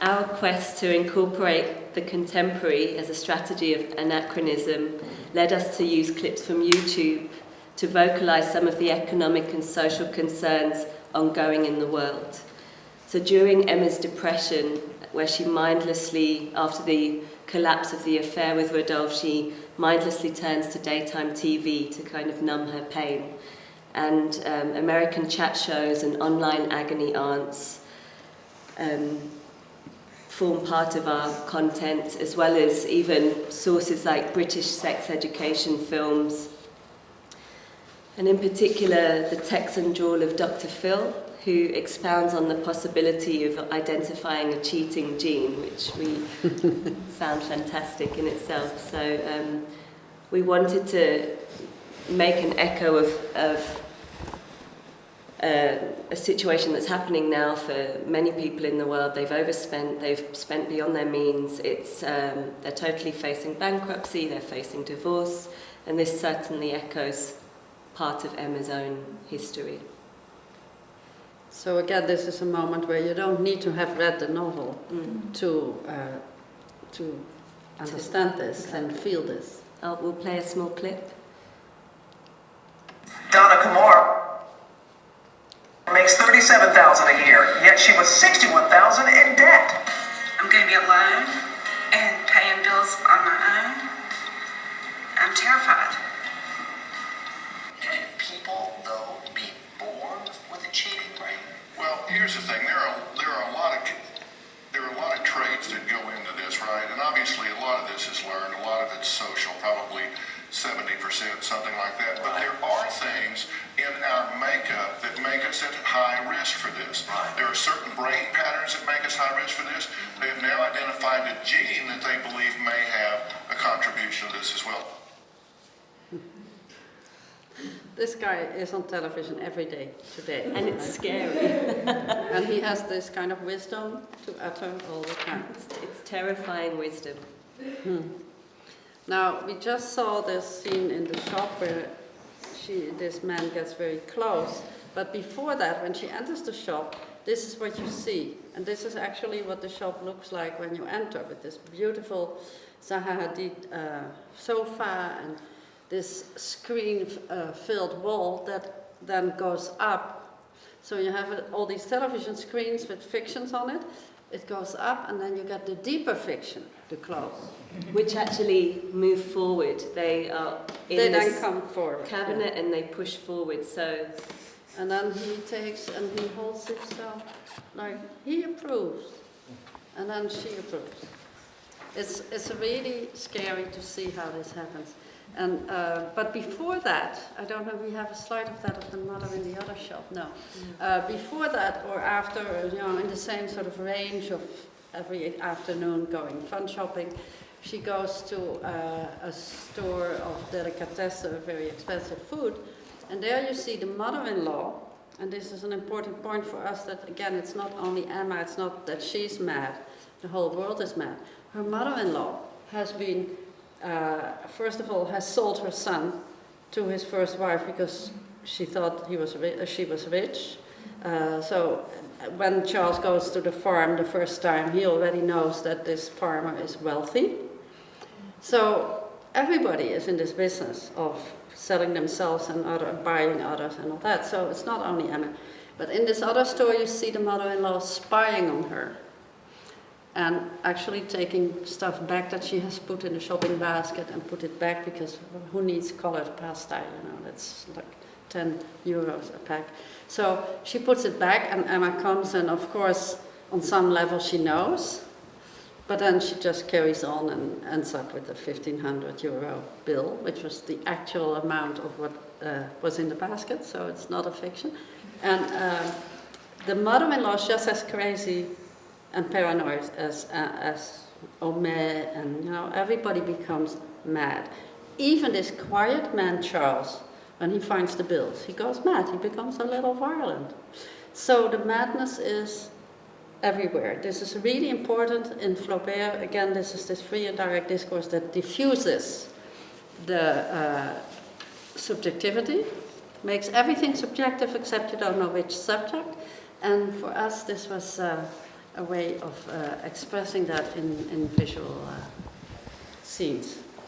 Our quest to incorporate the contemporary as a strategy of anachronism led us to use clips from YouTube to vocalize some of the economic and social concerns ongoing in the world. So during Emma's depression, where she mindlessly, after the collapse of the affair with Rodolphe, she mindlessly turns to daytime TV to kind of numb her pain. And American chat shows and online agony aunts form part of our content, as well as even sources like British sex education films. And in particular, the Texan drawl of Dr. Phil, who expounds on the possibility of identifying a cheating gene, which we found fantastic in itself. So we wanted to make an echo of a situation that's happening now for many people in the world. They've overspent, they've spent beyond their means. They're totally facing bankruptcy, they're facing divorce, and this certainly echoes part of Emma's own history. So again, this is a moment where you don't need to have read the novel to understand this and feel this. We'll play a small clip. Donna Kumar makes $37,000 a year, yet she was $61,000 in debt. I'm going to be alone and paying bills on my own. I'm terrified. Can people, though, be born with a cheating brain? Well, here's the thing. There are a lot of traits that go into this, right? And obviously, a lot of this is learned. A lot of it's social, probably 70%, something like that. But there are things in our makeup that make us at high risk for this. There are certain brain patterns that make us high risk for this. They have now identified a gene that they believe may have a contribution to this as well. This guy is on television every day today. And it's scary. And he has this kind of wisdom to utter all the time. It's terrifying wisdom. Now, we just saw this scene in the shop where this man gets very close. But before that, when she enters the shop, this is what you see. And this is actually what the shop looks like when you enter, with this beautiful Zaha Hadid sofa and this screen-filled wall that then goes up. So you have all these television screens with fictions on it. It goes up, and then you get the deeper fiction, the close. Which actually move forward. They are in They this then come forward. cabinet, and they push forward. So, and then he takes and he holds himself like he approves, and then she approves. It's really scary to see how this happens. And but before that, I don't know if we have a slide of that of the mother in the other shop. No. Before that or after, in the same sort of range of every afternoon going fun shopping, she goes to a store of delicatessen, very expensive food, and there you see the mother-in-law. And this is an important point for us, that again, it's not only Emma, it's not that she's mad, the whole world is mad. Her mother-in-law has been first of all, has sold her son to his first wife because she thought she was rich. So when Charles goes to the farm the first time, he already knows that this farmer is wealthy. So everybody is in this business of selling themselves and buying others and all that. So it's not only Emma. But in this other store, you see the mother-in-law spying on her, and actually taking stuff back that she has put in the shopping basket and put it back, because who needs colored pasta, that's like 10 euros a pack. So she puts it back, and Emma comes, and of course on some level she knows, but then she just carries on and ends up with a 1,500 euro bill, which was the actual amount of what was in the basket, so it's not a fiction. And the mother-in-law is just as crazy and paranoid as Omer, and everybody becomes mad. Even this quiet man Charles, when he finds the bills, he goes mad. He becomes a little violent. So the madness is everywhere. This is really important in Flaubert. Again, this is this free and direct discourse that diffuses the subjectivity, makes everything subjective except you don't know which subject. And for us, this was a way of expressing that in visual scenes.